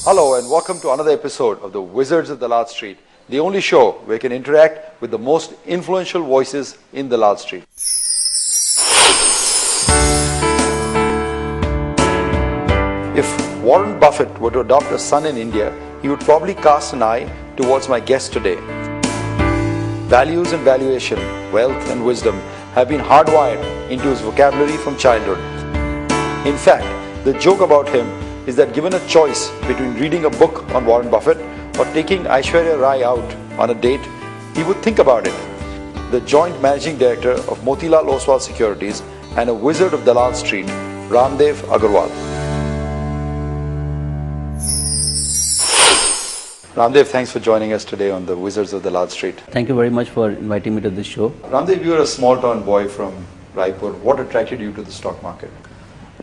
Hello and welcome to another episode of the Wizards of the Large Street, the only show where you can interact with the most influential voices in the Large Street. If Warren Buffett were to adopt a son in India, he would probably cast an eye towards my guest today. Values and valuation, wealth and wisdom have been hardwired into his vocabulary from childhood. In fact, the joke about him is that given a choice between reading a book on Warren Buffett or taking Aishwarya Rai out on a date, he would think about it. The joint managing director of Motilal Oswal Securities and a wizard of Dalal Street, Ramdeeo Agarwal. Ramdev, thanks for joining us today on the Wizards of the Large Street. Thank you very much for inviting me to this show. Ramdev, you are a small town boy from Raipur. What attracted you to the stock market?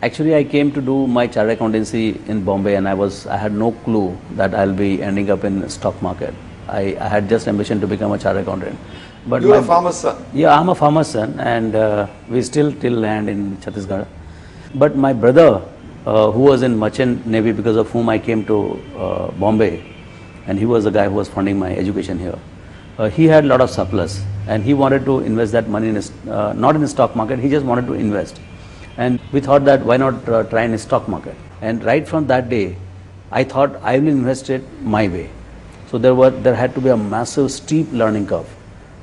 Actually, I came to do my chartered accountancy in Bombay, and I had no clue that I'll be ending up in stock market. I had just ambition to become a chartered accountant. But you're a farmer's son? Yeah, I'm a farmer's son, and we still till land in Chhattisgarh. But my brother, who was in Merchant Navy, because of whom I came to Bombay, and he was the guy who was funding my education here. He had a lot of surplus, and he wanted to invest that money in not in the stock market. He just wanted to invest. And we thought that why not try in the stock market. And right from that day, I thought I will invest it my way. So there had to be a massive steep learning curve,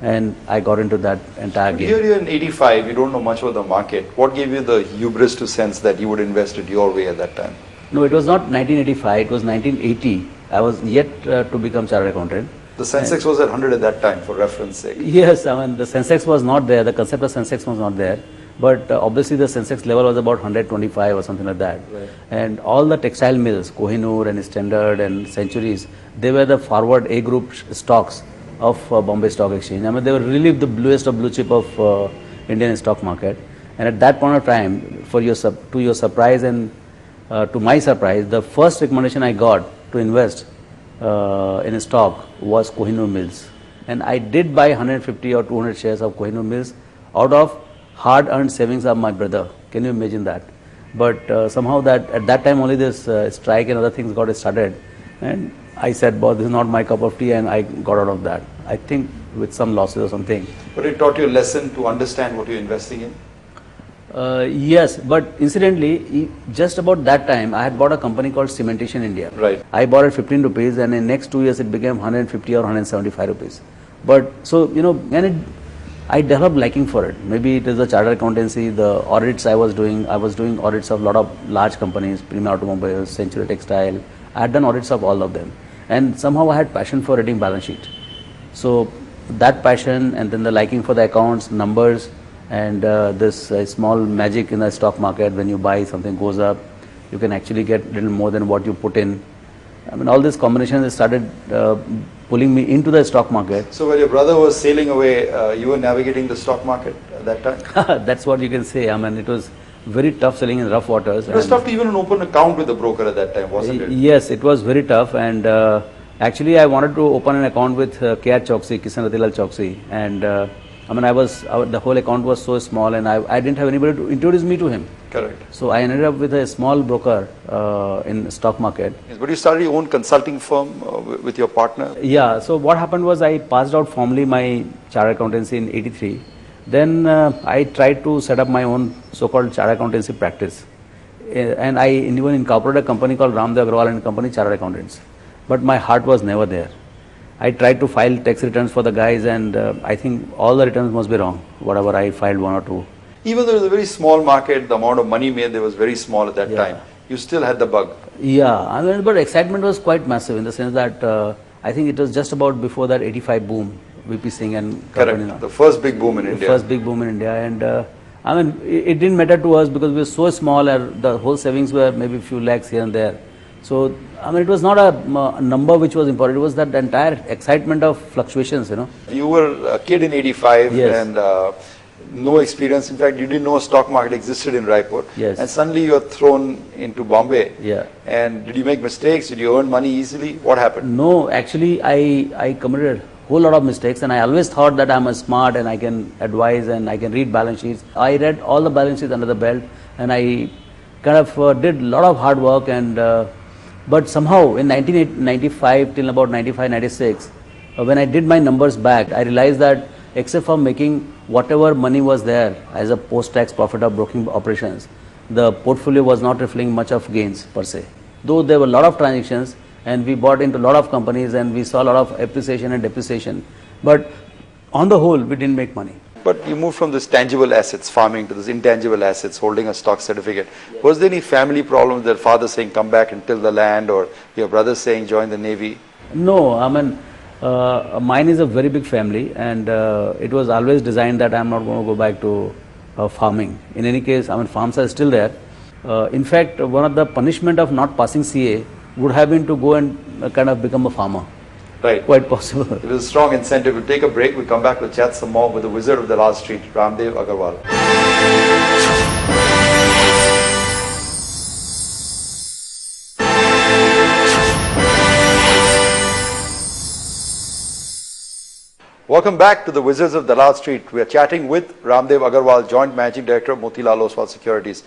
and I got into that entire game. Here you're in 85, you don't know much about the market. What gave you the hubris to sense that you would invest it your way at that time? No, it was not 1985, it was 1980. I was yet to become chartered accountant. The Sensex was at 100 at that time, for reference sake. Yes, I mean the Sensex was not there, the concept of Sensex was not there. But obviously the Sensex level was about 125 or something like that. Right. And all the textile mills, Kohinoor and Standard and Centuries, they were the forward A group stocks of Bombay Stock Exchange. I mean, they were really the bluest of blue chip of Indian stock market. And at that point of time, to your surprise and to my surprise, the first recommendation I got to invest in a stock was Kohinoor Mills. And I did buy 150 or 200 shares of Kohinoor Mills out of hard-earned savings of my brother. Can you imagine that? But somehow that at that time only this strike and other things got started, and I said, "Boss, this is not my cup of tea," and I got out of that. I think with some losses or something. But it taught you a lesson to understand what you're investing in? Yes, but incidentally, just about that time, I had bought a company called Cementation India. Right. I bought it 15 rupees, and in next 2 years it became 150 or 175 rupees. But so, and I developed liking for it. Maybe it is the chartered accountancy, the audits I was doing audits of a lot of large companies, Premier Automobiles, Century Textile. I had done audits of all of them. And somehow I had passion for reading balance sheet. So that passion and then the liking for the accounts, numbers, and this small magic in the stock market, when you buy something goes up, you can actually get a little more than what you put in. I mean, all these combinations started pulling me into the stock market. So while your brother was sailing away, you were navigating the stock market at that time? That's what you can say. I mean, it was very tough selling in rough waters. It was tough to even open an account with a broker at that time, wasn't it? Yes, it was very tough. And actually, I wanted to open an account with K.R. Choksey, Kisan Ratilal Choksey. And I mean, the whole account was so small, and I didn't have anybody to introduce me to him. Correct. So I ended up with a small broker in stock market. Yes, but you started your own consulting firm with your partner? Yeah, so what happened was I passed out formally my chartered accountancy in 83. Then I tried to set up my own so-called chartered accountancy practice. And I even incorporated a company called Ramdeeo Agarwal and Company Chartered Accountants. But my heart was never there. I tried to file tax returns for the guys, and I think all the returns must be wrong, whatever I filed, one or two. Even though it was a very small market, the amount of money made there was very small at that time. You still had the bug. Yeah, I mean, but excitement was quite massive in the sense that I think it was just about before that 85 boom, VP Singh and company. Correct, the first big boom in India. First big boom in India, and I mean, it didn't matter to us because we were so small, and the whole savings were maybe a few lakhs here and there. So, I mean, it was not a number which was important, it was that entire excitement of fluctuations, You were a kid in 85, yes. And no experience. In fact, you didn't know a stock market existed in Raipur. Yes. And suddenly you're thrown into Bombay. Yeah. And did you make mistakes? Did you earn money easily? What happened? No, actually, I committed a whole lot of mistakes, and I always thought that I'm smart and I can advise and I can read balance sheets. I read all the balance sheets under the belt, and I kind of did a lot of hard work, and But somehow in 1995 till about 95, 96, when I did my numbers back, I realized that except for making whatever money was there as a post-tax profit of broking operations, the portfolio was not reflecting much of gains per se. Though there were a lot of transactions and we bought into a lot of companies and we saw a lot of appreciation and depreciation, but on the whole we didn't make money. But you moved from this tangible assets, farming, to this intangible assets, holding a stock certificate. Yes. Was there any family problems, that father saying come back and till the land, or your brother saying join the Navy? No, I mean, mine is a very big family, and it was always designed that I'm not going to go back to farming. In any case, I mean, farms are still there. In fact, one of the punishment of not passing CA would have been to go and kind of become a farmer. Right. Quite possible. It was a strong incentive. We'll take a break. We'll come back. We'll chat some more with the wizard of the last street, Ramdeeo Agarwal. Welcome back to the Wizards of Dalal Street. We are chatting with Ramdeeo Agarwal, Joint Managing Director of Motilal Oswal Securities.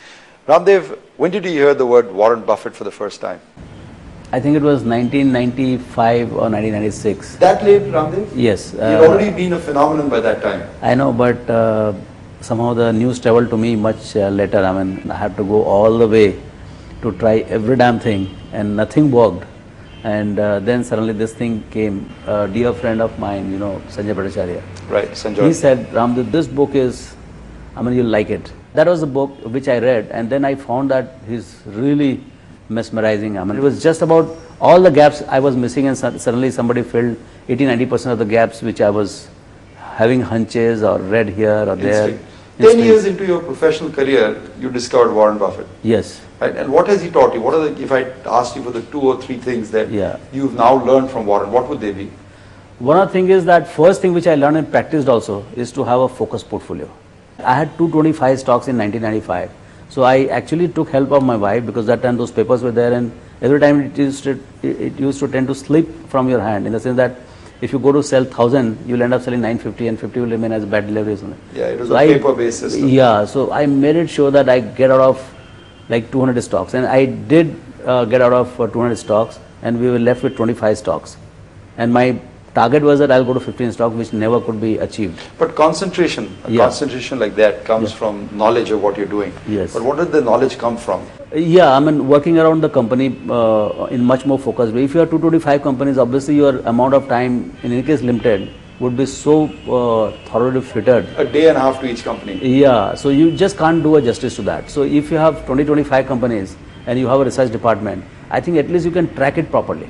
Ramdev, when did you hear the word Warren Buffett for the first time? I think it was 1995 or 1996. That late, Ramdev? Yes. You'd already been a phenomenon by that time. I know, but somehow the news traveled to me much later. I mean, I had to go all the way to try every damn thing, and nothing worked. And then suddenly this thing came. A dear friend of mine, you know, Sanjay Bhattacharya. Right, Sanjay. He said, Ramdev, this book is, I mean, you'll like it. That was the book which I read, and then I found that he's really mesmerizing. I mean, it was just about all the gaps I was missing, and suddenly somebody filled 80-90% of the gaps which I was having hunches or read here or there. 10 years into your professional career, you discovered Warren Buffett. Yes. Right? And what has he taught you? What are the, if I asked you for the 2 or 3 things that you've now learned from Warren, what would they be? One of the things is that first thing which I learned and practiced also is to have a focused portfolio. I had 225 stocks in 1995. So I actually took help of my wife, because that time those papers were there, and every time it used to tend to slip from your hand, in the sense that if you go to sell 1,000, you'll end up selling 950, and 50 will remain as bad delivery or something. Yeah, it was a paper-based system. Yeah, so I made it sure that I get out of like 200 stocks, and I did get out of 200 stocks, and we were left with 25 stocks. And my target was that I'll go to 15 stocks, which never could be achieved. But concentration, concentration like that comes from knowledge of what you're doing. Yes. But what did the knowledge come from? Yeah, I mean, working around the company in much more focused way. If you have 225 companies, obviously your amount of time, in any case limited, would be so thoroughly fitted. A day and a half to each company. Yeah, so you just can't do a justice to that. So if you have 20-25 companies and you have a research department, I think at least you can track it properly.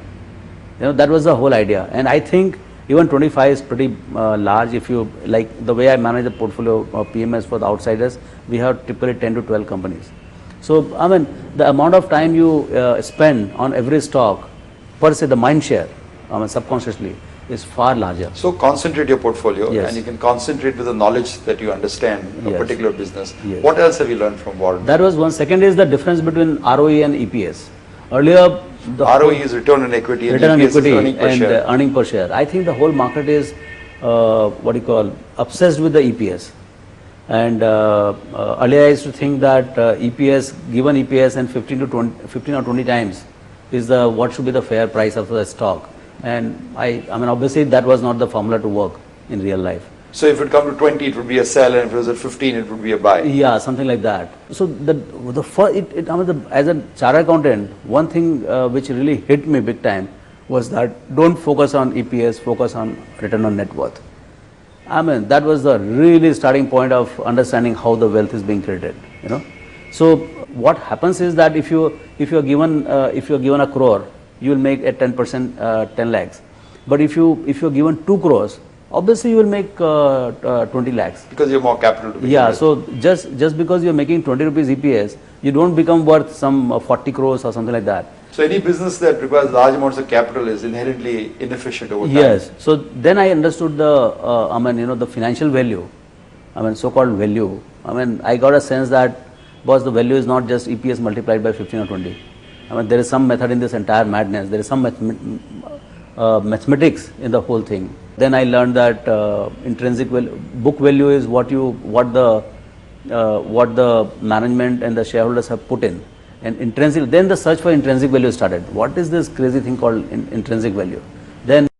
You know, that was the whole idea. And I think even 25 is pretty large. If you, like the way I manage the portfolio of PMS for the outsiders, we have typically 10 to 12 companies. So, I mean, the amount of time you spend on every stock, per se, the mind share, I mean, subconsciously, is far larger. So concentrate your portfolio, yes, and you can concentrate with the knowledge that you understand a yes, particular business. Yes. What else have you learned from Warren? That was one. Second is the difference between ROE and EPS. Earlier, the ROE is return on equity, and return on EPS equity is earning per and share. Earning per share. I think the whole market is obsessed with the EPS. And earlier I used to think that EPS, given EPS and 15 or 20 times is the what should be the fair price of the stock. And I mean, obviously that was not the formula to work in real life. So if it come to 20, it would be a sell, and if it was at 15, it would be a buy. Yeah, something like that. So the first, I mean, as a chartered accountant, one thing which really hit me big time was that don't focus on EPS, focus on return on net worth. I mean, that was the really starting point of understanding how the wealth is being created. You know, so what happens is that if you're given a crore, you will make at 10% 10 lakhs. But if you're given 2 crores, obviously you will make 20 lakhs. Because you have more capital to be with. So just because you're making 20 rupees EPS, you don't become worth some 40 crores or something like that. So any business that requires large amounts of capital is inherently inefficient over time. Yes. So then I understood the financial value, so-called value. I got a sense that, boss, the value is not just EPS multiplied by 15 or 20. There is some method in this entire madness. There is some mathematics in the whole thing. Then I learned that intrinsic book value is what the management and the shareholders have put in And intrinsic, then the search for intrinsic value started. What is this crazy thing called intrinsic value? Then